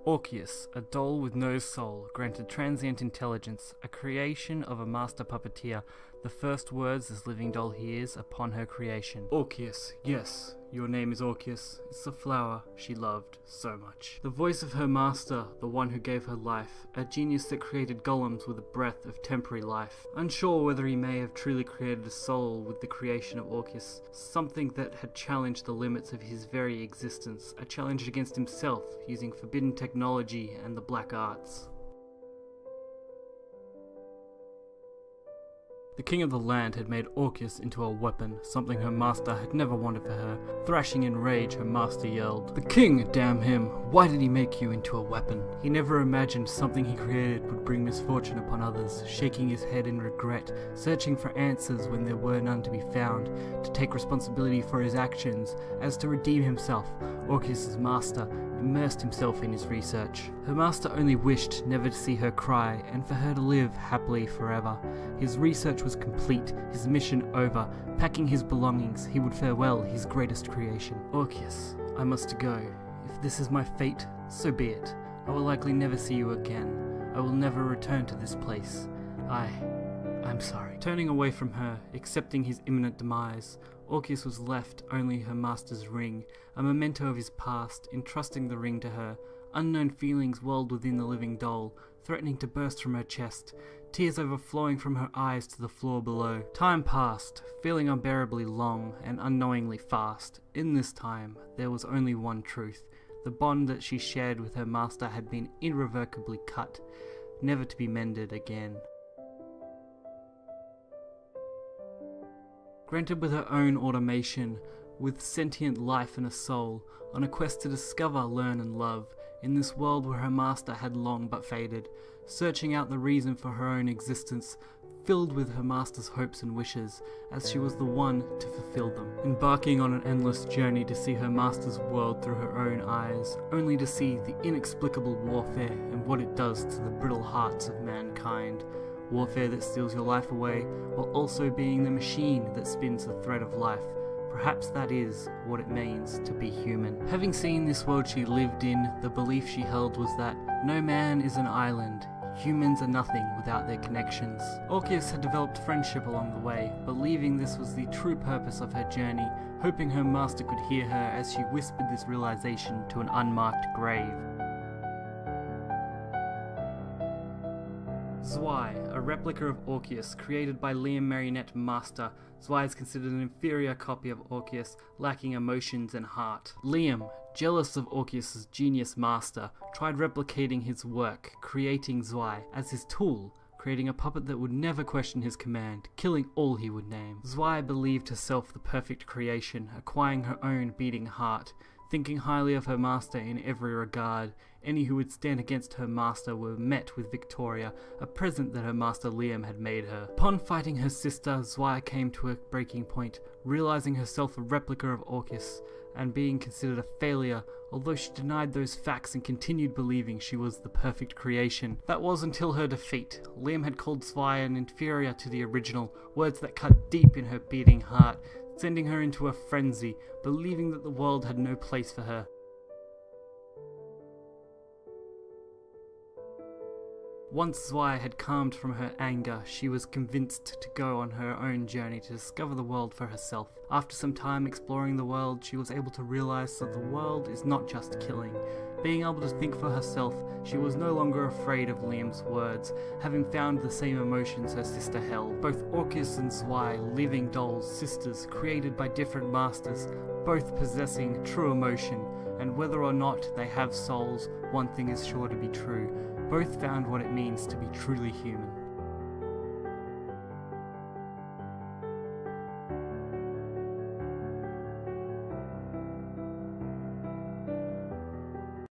Orchis, a doll with no soul, granted transient intelligence, a creation of a master puppeteer. The first words this living doll hears upon her creation. Orchis, yes, your name is Orchis. It's the flower she loved so much. The voice of her master, the one who gave her life, a genius that created golems with a breath of temporary life. Unsure whether he may have truly created a soul with the creation of Orchis, something that had challenged the limits of his very existence, a challenge against himself, using forbidden technology and the black arts. The king of the land had made Orchis into a weapon, something her master had never wanted for her. Thrashing in rage, her master yelled, "The king, damn him! Why did he make you into a weapon?" He never imagined something he created would bring misfortune upon others, shaking his head in regret, searching for answers when there were none to be found, to take responsibility for his actions, as to redeem himself. Orchis' master immersed himself in his research. Her master only wished never to see her cry, and for her to live happily forever. His research was complete, his mission over. Packing his belongings, he would farewell his greatest creation. Orchis, I must go. If this is my fate, so be it. I will likely never see you again. I will never return to this place. I'm sorry. Turning away from her, accepting his imminent demise, Orchis was left only her master's ring, a memento of his past, entrusting the ring to her. Unknown feelings welled within the living doll, threatening to burst from her chest, tears overflowing from her eyes to the floor below. Time passed, feeling unbearably long and unknowingly fast. In this time, there was only one truth. The bond that she shared with her master had been irrevocably cut, never to be mended again. Granted with her own automation, with sentient life and a soul, on a quest to discover, learn and love, in this world where her master had long but faded, searching out the reason for her own existence, filled with her master's hopes and wishes, as she was the one to fulfill them. Embarking on an endless journey to see her master's world through her own eyes, only to see the inexplicable warfare and what it does to the brittle hearts of mankind. Warfare that steals your life away, while also being the machine that spins the thread of life. Perhaps that is what it means to be human. Having seen this world she lived in, the belief she held was that no man is an island. Humans are nothing without their connections. Orchis had developed friendship along the way, believing this was the true purpose of her journey, hoping her master could hear her as she whispered this realization to an unmarked grave. Zwei, a replica of Orchis created by Liam Marionette Master. Zwei is considered an inferior copy of Orchis, lacking emotions and heart. Liam, jealous of Orchis' genius master, tried replicating his work, creating Zwei as his tool, creating a puppet that would never question his command, killing all he would name. Zwei believed herself the perfect creation, acquiring her own beating heart, thinking highly of her master in every regard. Any who would stand against her master were met with Victoria, a present that her master Liam had made her. Upon fighting her sister, Zwei came to a breaking point, realizing herself a replica of Orchis, and being considered a failure, although she denied those facts and continued believing she was the perfect creation. That was until her defeat. Liam had called Zwei an inferior to the original, words that cut deep in her beating heart, sending her into a frenzy, believing that the world had no place for her. Once Zwei had calmed from her anger, she was convinced to go on her own journey to discover the world for herself. After some time exploring the world, she was able to realize that the world is not just killing. Being able to think for herself, she was no longer afraid of Liam's words, having found the same emotions her sister held. Both Orchis and Zwei, living dolls, sisters, created by different masters, both possessing true emotion, and whether or not they have souls, one thing is sure to be true. Both found what it means to be truly human.